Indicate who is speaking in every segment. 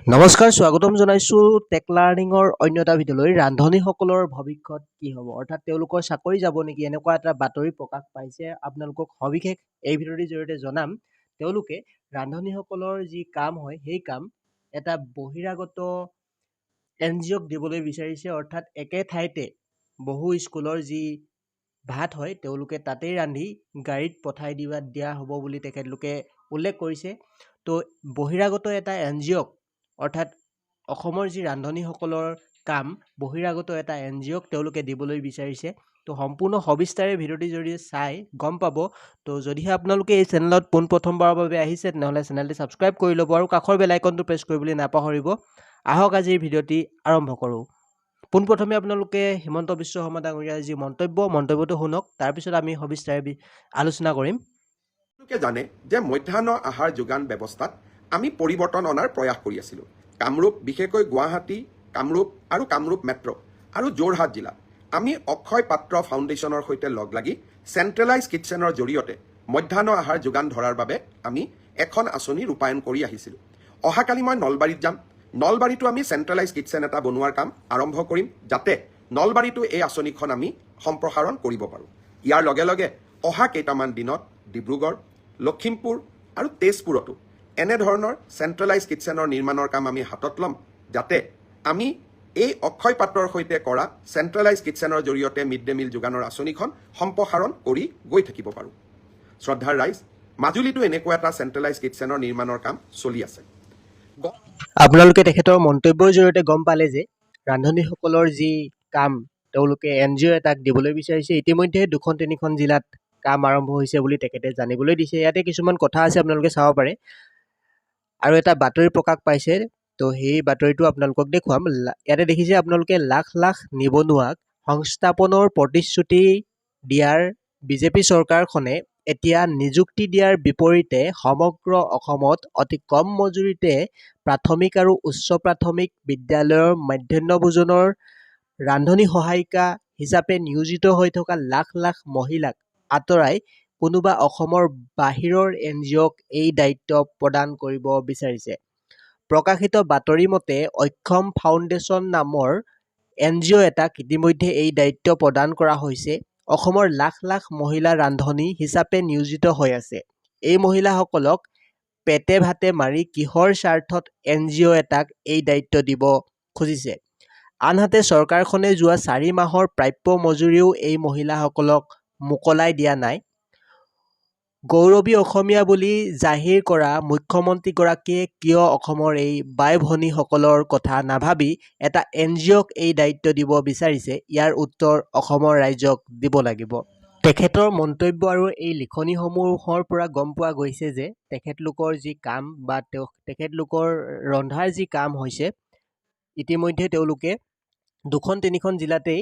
Speaker 1: নমস্কাৰ, স্বাগতম জনাইছোঁ টেক লাৰ্ণিঙৰ অন্য এটা ভিডিঅ'লৈ। ৰান্ধনীসকলৰ ভৱিষ্যত কি হ'ব, অৰ্থাৎ তেওঁলোকৰ চাকৰি যাব নেকি, এনেকুৱা এটা বাতৰি প্ৰকাশ পাইছে। আপোনালোকক সবিশেষ এই ভিডিঅ'টিৰ জৰিয়তে জনাম। তেওঁলোকে ৰান্ধনীসকলৰ যি কাম হয়, সেই কাম এটা বহিৰাগত NGOক দিবলৈ বিচাৰিছে। অৰ্থাৎ একে ঠাইতে বহু স্কুলৰ যি ভাত হয়, তেওঁলোকে তাতেই ৰান্ধি গাড়ীত পঠাই দিয়া হ'ব বুলি তেখেতলোকে উল্লেখ কৰিছে। তো বহিৰাগত এটা NGOক, অৰ্থাৎ অসমৰ যি ৰান্ধনীসকলৰ কাম বহিৰাগত এটা NGOক তেওঁলোকে দিবলৈ বিচাৰিছে। তো সম্পূৰ্ণ সবিস্তাৰে ভিডিঅ'টিৰ জৰিয়তে চাই গম পাব। তো যদিহে আপোনালোকে এই চেনেলত পোনপ্ৰথমবাৰৰ বাবে আহিছে, তেনেহ'লে চেনেলটি ছাবস্ক্ৰাইব কৰি ল'ব আৰু কাষৰ বেল আইকনটো প্ৰেছ কৰিবলৈ নাপাহৰিব। আহক আজিৰ ভিডিঅ'টি আৰম্ভ কৰোঁ। পোনপ্ৰথমে আপোনালোকে হিমন্ত বিশ্ব শৰ্মা ডাঙৰীয়াৰ যি মন্তব্যটো শুনক, তাৰপিছত আমি সবিস্তাৰে আলোচনা কৰিম।
Speaker 2: আপোনালোকে জানে যে মধ্যাহ্ন আহাৰ যোগান ব্যৱস্থাত আমি পৰিৱৰ্তন অনাৰ প্ৰয়াস কৰি আছিলোঁ। কামৰূপ, বিশেষকৈ গুৱাহাটী, কামৰূপ আৰু কামৰূপ মেট্ৰ' আৰু যোৰহাট জিলাত আমি অক্ষয় পাত্ৰ ফাউণ্ডেশ্যনৰ সৈতে লগ লাগি চেণ্ট্ৰেলাইজ কিটচেনৰ জৰিয়তে মধ্যাহ্ন আহাৰ যোগান ধৰাৰ বাবে আমি এখন আঁচনি ৰূপায়ণ কৰি আহিছিলোঁ। অহাকালি মই নলবাৰীত যাম। নলবাৰীতো আমি চেণ্ট্ৰেলাইজ কিটচেন এটা বনোৱাৰ কাম আৰম্ভ কৰিম, যাতে নলবাৰীতো এই আঁচনিখন আমি সম্প্ৰসাৰণ কৰিব পাৰোঁ। ইয়াৰ লগে লগে অহা কেইটামান দিনত ডিব্ৰুগড়, লখিমপুৰ আৰু তেজপুৰতো এনেধৰণৰ চেণ্ট্ৰেলাইজ কিটচেনৰ নিৰ্মাণৰ কাম আমি হাতত ল'ম, যাতে আমি এই অক্ষয় পাত্ৰৰ সৈতে কৰা চেণ্ট্ৰেলাইজ কিটচেনৰ জৰিয়তে মিড ডে মিল যোগানৰ আঁচনিখন সম্প্ৰসাৰণ কৰি গৈ থাকিব পাৰোঁ। শ্ৰদ্ধাৰ ৰাইজ, মাজুলীতো এনেকুৱা এটা চেণ্ট্ৰেলাইজ কিটচেনৰ নিৰ্মাণৰ কাম চলি আছে।
Speaker 1: আপোনালোকে তেখেতৰ মন্তব্যৰ জৰিয়তে গম পালে যে ৰান্ধনীসকলৰ যি কাম তেওঁলোকে NGO এটাক দিবলৈ বিচাৰিছে। ইতিমধ্যে 2-3খন জিলাত কাম আৰম্ভ হৈছে বুলি তেখেতে জানিবলৈ দিছে। ইয়াতে কিছুমান কথা আছে, আপোনালোকে চাব পাৰে। আৰু এটা বাতৰি প্ৰকাশ পাইছে, তো সেই বাতৰিটো আপোনালোকক দেখুৱাম। ইয়াতে দেখিছে আপোনালোকে, লাখ লাখ নিবনুৱাক সংস্থাপনৰ প্ৰতিশ্ৰুতি দিয়াৰ বিজেপি চৰকাৰখনে এতিয়া নিযুক্তি দিয়াৰ বিপৰীতে সমগ্ৰ অসমত অতি কম মজুৰিতে প্ৰাথমিক আৰু উচ্চ প্ৰাথমিক বিদ্যালয়ৰ মধ্যাহ্ন ভোজনৰ ৰান্ধনী সহায়িকা হিচাপে নিয়োজিত হৈ থকা লাখ লাখ মহিলাক আঁতৰাই কোনোবা অসমৰ বাহিৰৰ NGOক এই দায়িত্ব প্ৰদান কৰিব বিচাৰিছে। প্ৰকাশিত বাতৰি মতে অক্ষম ফাউণ্ডেশ্যন নামৰ NGO এটাক ইতিমধ্যে এই দায়িত্ব প্ৰদান কৰা হৈছে। অসমৰ লাখ লাখ মহিলা ৰান্ধনী হিচাপে নিয়োজিত হৈ আছে। এই মহিলাসকলক পেটে ভাতে মাৰি কিহৰ স্বাৰ্থত NGO এটাক এই দায়িত্ব দিব খুজিছে? আনহাতে চৰকাৰখনে যোৱা 4 মাহৰ প্ৰাপ্য মজুৰিও এই মহিলাসকলক মোকলাই দিয়া নাই। গৌৰৱী অসমীয়া বুলি জাহিৰ কৰা মুখ্যমন্ত্ৰীগৰাকীয়ে কিয় অসমৰ এই বাই ভনীসকলৰ কথা নাভাবি এটা NGOক এই দায়িত্ব দিব বিচাৰিছে? ইয়াৰ উত্তৰ অসমৰ ৰাইজক দিব লাগিব। তেখেতৰ মন্তব্য আৰু এই লিখনিসমূহৰ পৰা গম পোৱা গৈছে যে তেখেতলোকৰ যি কাম বা তেখেতলোকৰ ৰন্ধাৰ যি কাম হৈছে, ইতিমধ্যে তেওঁলোকে 2-3খন জিলাতেই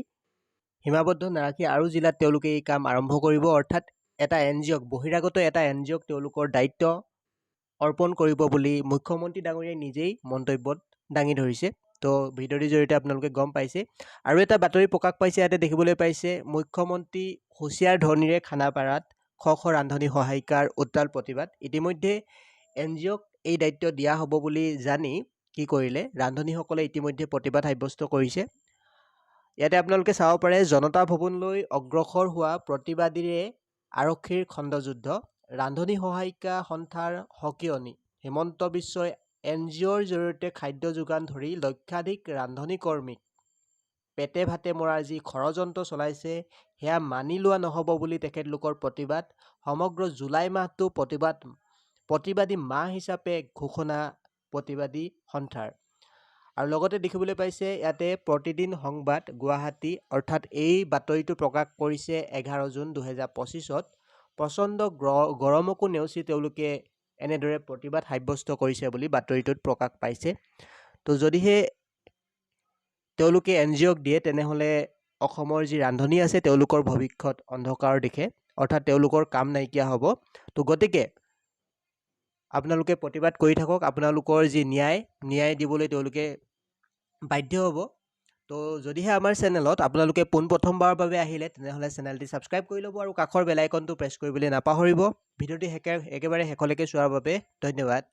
Speaker 1: সীমাবদ্ধ নাৰাখি আৰু জিলাত তেওঁলোকে এই কাম আৰম্ভ কৰিব। অৰ্থাৎ এটা NGOক, বহিৰাগত এটা NGOক তেওঁলোকৰ দায়িত্ব অৰ্পণ কৰিব বুলি মুখ্যমন্ত্ৰী ডাঙৰীয়াই নিজেই মন্তব্যত দাঙি ধৰিছে। তো ভিডিঅ'টিৰ জৰিয়তে আপোনালোকে গম পাইছে। আৰু এটা বাতৰি প্ৰকাশ পাইছে, ইয়াতে দেখিবলৈ পাইছে, মুখ্যমন্ত্ৰী হুঁচিয়াৰ ধ্বনিৰে খানাপাৰাত শ ৰান্ধনী সহায়িকাৰ উত্তাল প্ৰতিবাদ। ইতিমধ্যে NGOক এই দায়িত্ব দিয়া হ'ব বুলি জানি কি কৰিলে, ৰান্ধনীসকলে ইতিমধ্যে প্ৰতিবাদ সাব্যস্ত কৰিছে। ইয়াতে আপোনালোকে চাব পাৰে, জনতা ভৱনলৈ অগ্ৰসৰ হোৱা প্ৰতিবাদীৰে আৰক্ষীৰ খণ্ডযুদ্ধ, ৰান্ধনী সহায়িকা সন্থাৰ সকিয়নি। হিমন্ত বিশ্বই NGOৰ জৰিয়তে খাদ্য যোগান ধৰি লক্ষাধিক ৰান্ধনী কৰ্মীক পেটে ভাতে মৰাৰ যি ষড়যন্ত্ৰ চলাইছে, সেয়া মানি লোৱা নহ'ব বুলি তেখেতলোকৰ প্ৰতিবাদ। সমগ্ৰ জুলাই মাহটো প্ৰতিবাদী মাহ হিচাপে ঘোষণা প্ৰতিবাদী সন্থাৰ। আৰু লগতে দেখিবলৈ পাইছে ইয়াতে প্ৰতিদিন সংবাদ গুৱাহাটী, অৰ্থাৎ এই বাতৰিটো প্ৰকাশ কৰিছে 11 জুন 2025। প্ৰচণ্ড গৰমকো নেওচি তেওঁলোকে এনেদৰে প্ৰতিবাদ সাব্যস্ত কৰিছে বুলি বাতৰিটোত প্ৰকাশ পাইছে। তো যদিহে তেওঁলোকে NGOক দিয়ে, তেনেহ'লে অসমৰ যি ৰান্ধনী আছে তেওঁলোকৰ ভৱিষ্যত অন্ধকাৰৰ দিশে, অৰ্থাৎ তেওঁলোকৰ কাম নাইকিয়া হ'ব। তো গতিকে আপোনালোকে প্ৰতিবাদ কৰি থাকক। আপোনালোকৰ যি ন্যায় দিবলৈ তেওঁলোকে বাধ্য হ'ব। তো যদিহে আমাৰ চেনেলত আপোনালোকে পোনপ্ৰথমবাৰৰ বাবে আহিলে, তেনেহ'লে চেনেলটি ছাবস্ক্ৰাইব কৰি ল'ব আৰু কাষৰ বেল আইকনটো প্ৰেছ কৰিবলৈ নাপাহৰিব। ভিডিঅ'টি একেবাৰে শেষলৈকে চোৱাৰ বাবে ধন্যবাদ।